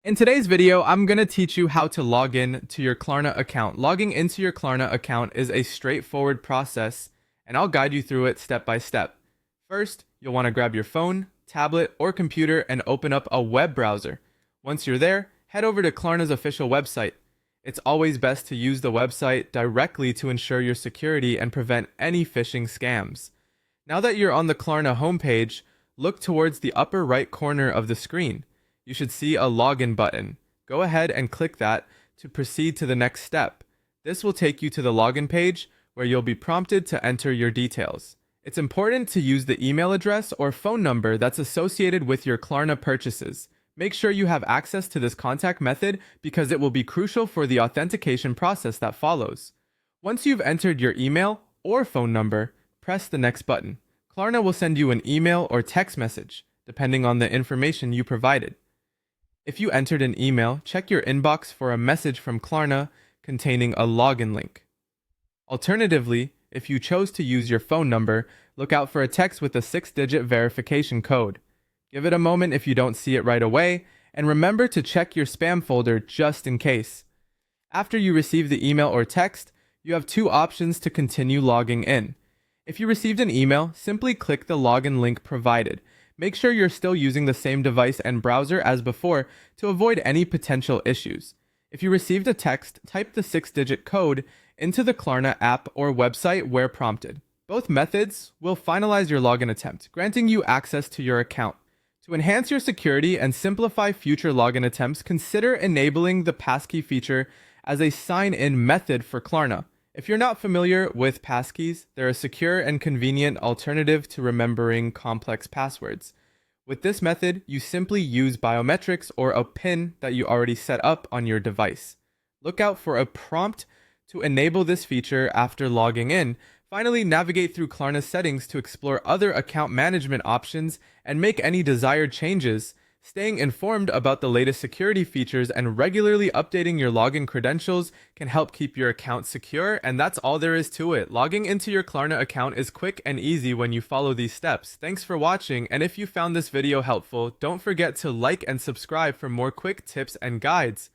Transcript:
In today's video, I'm going to teach you how to log in to your Klarna account. Logging into your Klarna account is a straightforward process, and I'll guide you through it step by step. First, you'll want to grab your phone, tablet, or computer and open up a web browser. Once you're there, head over to Klarna's official website. It's always best to use the website directly to ensure your security and prevent any phishing scams. Now that you're on the Klarna homepage, look towards the upper right corner of the screen. You should see a login button. Go ahead and click that to proceed to the next step. This will take you to the login page where you'll be prompted to enter your details. It's important to use the email address or phone number that's associated with your Klarna purchases. Make sure you have access to this contact method because it will be crucial for the authentication process that follows. Once you've entered your email or phone number, press the next button. Klarna will send you an email or text message, depending on the information you provided. If you entered an email, check your inbox for a message from Klarna containing a login link. Alternatively, if you chose to use your phone number, look out for a text with a 6-digit verification code. Give it a moment if you don't see it right away, and remember to check your spam folder just in case. After you receive the email or text, you have two options to continue logging in. If you received an email, simply click the login link provided. Make sure you're still using the same device and browser as before to avoid any potential issues. If you received a text, type the 6-digit code into the Klarna app or website where prompted. Both methods will finalize your login attempt, granting you access to your account. To enhance your security and simplify future login attempts, consider enabling the passkey feature as a sign-in method for Klarna. If you're not familiar with passkeys, they're a secure and convenient alternative to remembering complex passwords. With this method, you simply use biometrics or a PIN that you already set up on your device. Look out for a prompt to enable this feature after logging in. Finally, navigate through Klarna's settings to explore other account management options and make any desired changes. Staying informed about the latest security features and regularly updating your login credentials can help keep your account secure, and that's all there is to it. Logging into your Klarna account is quick and easy when you follow these steps. Thanks for watching, and if you found this video helpful, don't forget to like and subscribe for more quick tips and guides.